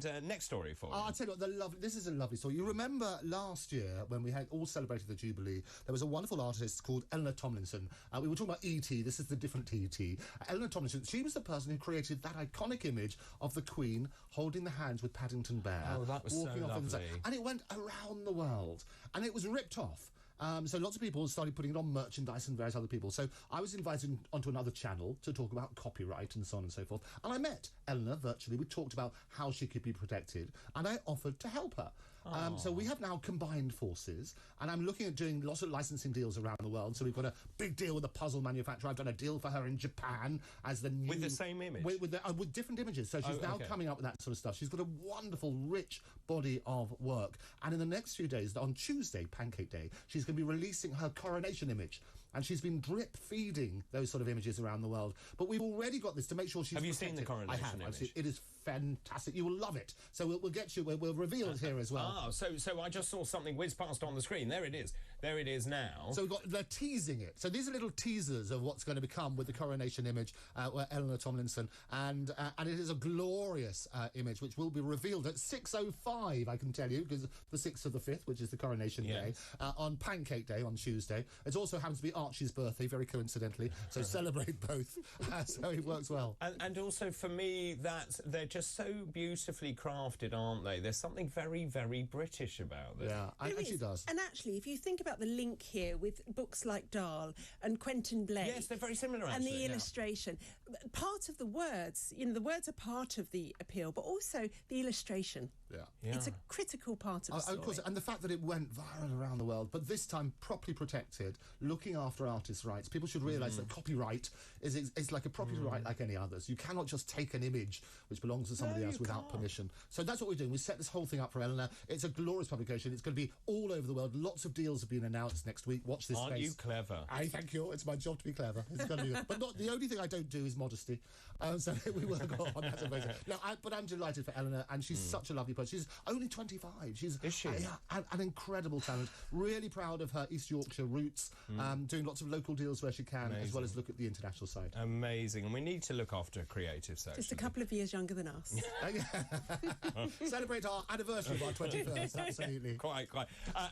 And next story for you. I'll tell you what, this is a lovely story. You remember last year when we had all celebrated the Jubilee, there was a wonderful artist called Eleanor Tomlinson. We were talking about E.T., this is the different E.T. Eleanor Tomlinson, she was the person who created that iconic image of the Queen holding the hands with Paddington Bear. Oh, that was walking so off lovely. And it went around the world. And it was ripped off. So lots of people started putting it on merchandise and various other people. So I was invited onto another channel to talk about copyright and so on and so forth. And I met Eleanor virtually. We talked about how she could be protected. And I offered to help her. So we have now combined forces. And I'm looking at doing lots of licensing deals around the world. So we've got a big deal with a puzzle manufacturer. I've done a deal for her in Japan as the new... With the same image? With different images. So she's now coming up with that sort of stuff. She's got a wonderful, rich body of work. And in the next few days, on Tuesday, Pancake Day, she's going to be releasing her Coronation image. And she's been drip-feeding those sort of images around the world. But we've already got this to make sure she's Have you protected. seen the Coronation I have. image? It is fantastic. You will love it. So we'll get you... We'll reveal it here as well. So I just saw something whiz past on the screen. There it is. There it is now. So they're teasing it. So these are little teasers of what's going to become with the Coronation image, where Eleanor Tomlinson, and it is a glorious image which will be revealed at 6:05. I can tell you, because the 6th of the 5th, which is the Coronation Day, on Pancake Day on Tuesday. It also happens to be Archie's birthday, very coincidentally. So celebrate both. So it works well. And also for me, that they're just so beautifully crafted, aren't they? There's something very, very British about them. Yeah, it actually does. And actually, if you think about the link here with books like Dahl and Quentin Blake... Yes, they're very similar, actually. And the illustration. Part of the words, the words are part of the appeal, but also the illustration. Yeah. It's a critical part of the story. Of course, and the fact that it went viral around the world, but this time properly protected, looking after artists' rights. People should realise that copyright is like a property right like any others. You cannot just take an image which belongs to somebody else without permission. So that's what we're doing. We set this whole thing up for Eleanor. It's a glorious publication. It's going to be all over the world. Lots of deals have been announced next week. Watch this space. Aren't you clever? Thank you. It's my job to be clever. It's going to be good. But not the only thing I don't do is modesty. So we work on that. No, but I'm delighted for Eleanor, and she's such a lovely person. She's only 25. Is she? An incredible talent. Really proud of her East Yorkshire roots. Doing lots of local deals where she can, as well as look at the international side. Amazing. And we need to look after a creative section. Just a couple of years younger than us. Celebrate our anniversary of our 21st, absolutely. Quite.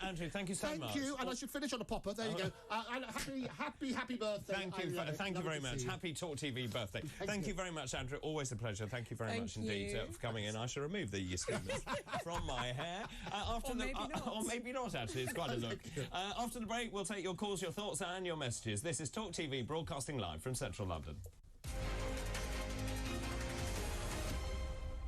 Andrew, thank you so much. Thank you, and I should finish on a popper. There you go. And happy birthday. Thank you very much. Happy Talk TV birthday. Thank you very much, Andrew. Always a pleasure. Thank you very much indeed for coming in. I shall remove the streamers from my hair. Or maybe not, actually. It's quite a look. After the break, we'll take your calls, your thoughts and your messages. This is Talk TV, broadcasting live from Central London.